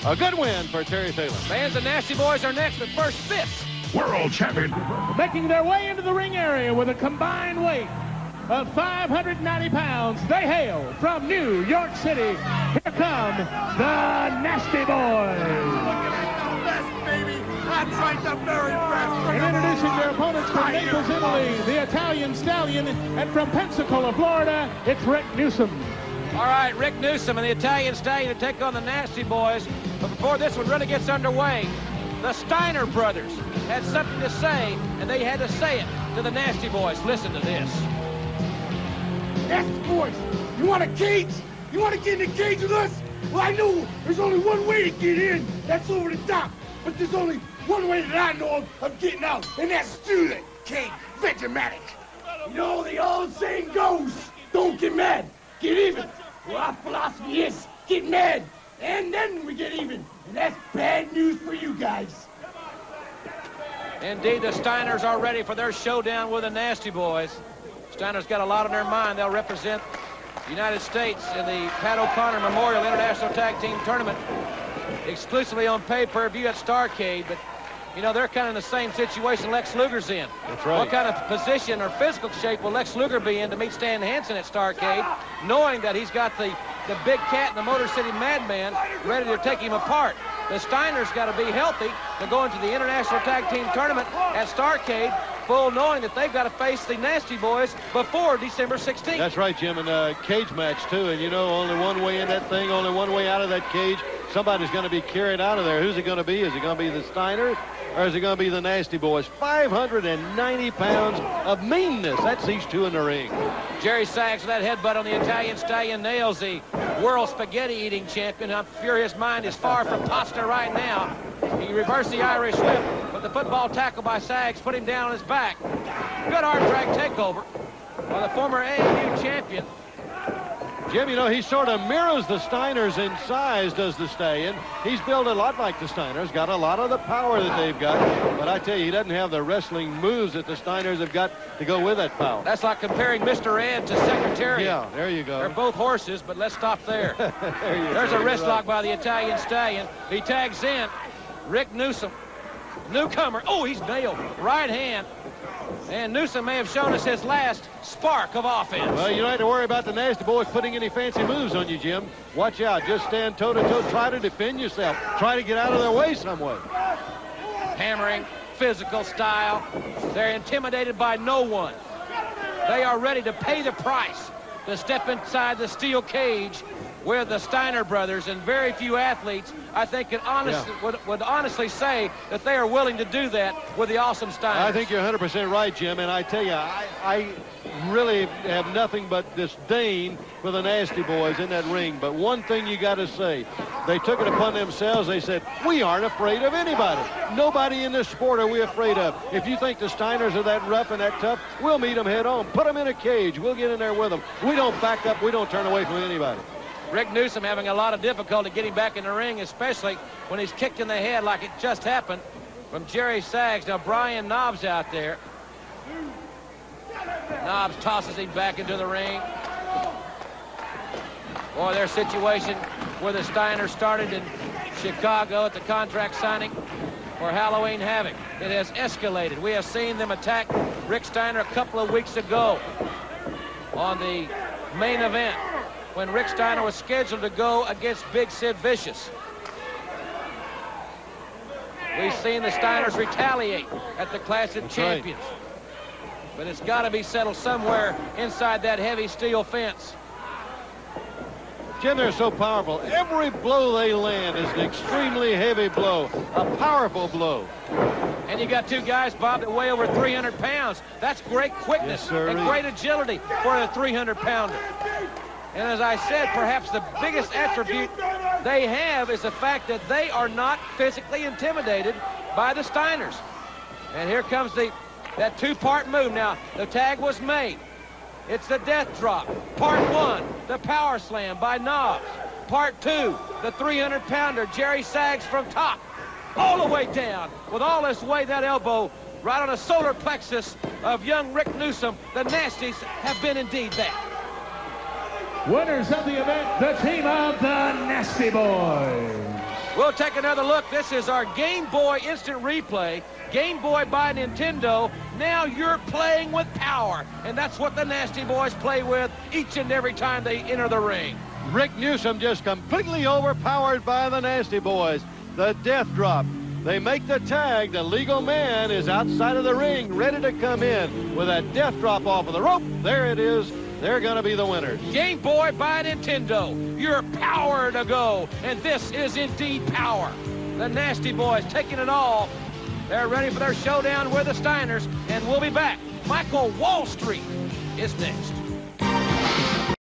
A good win for Terry Phelan. Fans, the Nasty Boys are next, but first, this. World champion. Making their way into the ring area with a combined weight of 590 pounds. They hail from New York City. Here come the Nasty Boys. That's right, the very best. And introducing their opponents from Naples, Italy, the Italian Stallion, and from Pensacola, Florida, it's Rick Newsome. All right, Rick Newsome and the Italian Stallion to take on the Nasty Boys. But before this one really gets underway, the Steiner brothers had something to say, and they had to say it to the Nasty Boys. Listen to this. Nasty Boys, you want a cage? You want to get in the cage with us? Well, I know there's only one way to get in. That's over the top. But there's only one way that I know of getting out, and that's through the cage. Vegematic. You know, the old saying goes, don't get mad, get even. Well, our philosophy is get mad, and then we get even. And that's bad news for you guys. Indeed, the Steiners are ready for their showdown with the Nasty Boys. Steiner's got a lot on their mind. They'll represent the United States in the Pat O'Connor Memorial International Tag Team Tournament, exclusively on pay-per-view at Starrcade. But, you know, they're kind of in the same situation Lex Luger's in. That's right. What kind of position or physical shape will Lex Luger be in to meet Stan Hansen at Starrcade, knowing that he's got the big cat and the Motor City Madman ready to take him apart? The Steiners got to be healthy to go into the International Tag Team Tournament at Starrcade, full knowing that they've got to face the Nasty Boys before December 16th. That's right, Jim, and a cage match, too. And, you know, only one way in that thing, only one way out of that cage. Somebody's going to be carried out of there. Who's it going to be? Is it going to be the Steiners, or is it going to be the Nasty Boys? 590 pounds of meanness. That's these two in the ring. Jerry Sags with that headbutt on the Italian Stallion nails the world spaghetti-eating champion. I'm sure his mind is far from pasta right now. He reversed the Irish whip, but the football tackle by Sags put him down on his back. Good hard drag takeover by the former AAU champion. Jim, you know, he sort of mirrors the Steiners in size, does the Stallion. He's built a lot like the Steiners, got a lot of the power that they've got. But I tell you, he doesn't have the wrestling moves that the Steiners have got to go with that power. That's like comparing Mr. Ed to Secretariat. Yeah, there you go. They're both horses, but let's stop there. There's a wrist lock by the Italian Stallion. He tags in Rick Newsome, newcomer. Oh, he's nailed. Right hand. And Newsome may have shown us his last spark of offense. Well, you don't have to worry about the Nasty Boys putting any fancy moves on you, Jim. Watch out. Just stand toe-to-toe. Try to defend yourself. Try to get out of their way some way. Hammering, physical style. They're intimidated by no one. They are ready to pay the price to step inside the steel cage with the Steiner brothers, and very few athletes, I think, would honestly say that they are willing to do that with the awesome Steiners. I think you're 100% right, Jim, and I tell you, I really have nothing but disdain for the Nasty Boys in that ring. But one thing you got to say, they took it upon themselves. They said, we aren't afraid of anybody. Nobody in this sport are we afraid of. If you think the Steiners are that rough and that tough, we'll meet them head on. Put them in a cage. We'll get in there with them. We don't back up. We don't turn away from anybody. Rick Newsome having a lot of difficulty getting back in the ring, especially when he's kicked in the head like it just happened from Jerry Sags. Now Brian Knobs out there. Knobs tosses him back into the ring. Boy, their situation where the Steiners started in Chicago at the contract signing for Halloween Havoc. It has escalated. We have seen them attack Rick Steiner a couple of weeks ago on the main event, when Rick Steiner was scheduled to go against Big Sid Vicious. We've seen the Steiners retaliate at the Clash of Champions. Right. But it's got to be settled somewhere inside that heavy steel fence. Jim, they're so powerful. Every blow they land is an extremely heavy blow, a powerful blow. And you got two guys, Bob, that weigh over 300 pounds. That's great quickness and great agility for a 300-pounder. And as I said, perhaps the biggest attribute they have is the fact that they are not physically intimidated by the Steiners. And here comes that two-part move. Now, the tag was made. It's the death drop. Part one, the power slam by Knobs. Part two, the 300-pounder, Jerry Sags from top, all the way down. With all this weight, that elbow right on the solar plexus of young Rick Newsome. The Nasties have been indeed that. Winners of the event, the team of the Nasty Boys. We'll We'll take another look. This is our Game Boy Instant Replay. Game Boy by Nintendo. Now you're playing with power. And that's what the Nasty Boys play with each and every time they enter the ring. Rick Newsome just completely overpowered by the Nasty Boys. The death drop. They make the tag. The legal man is outside of the ring, ready to come in with a death drop off of the rope. There it is. They're going to be the winners. Game Boy by Nintendo. Your power to go. And this is indeed power. The Nasty Boys taking it all. They're ready for their showdown with the Steiners. And we'll be back. Michael Wall Street is next.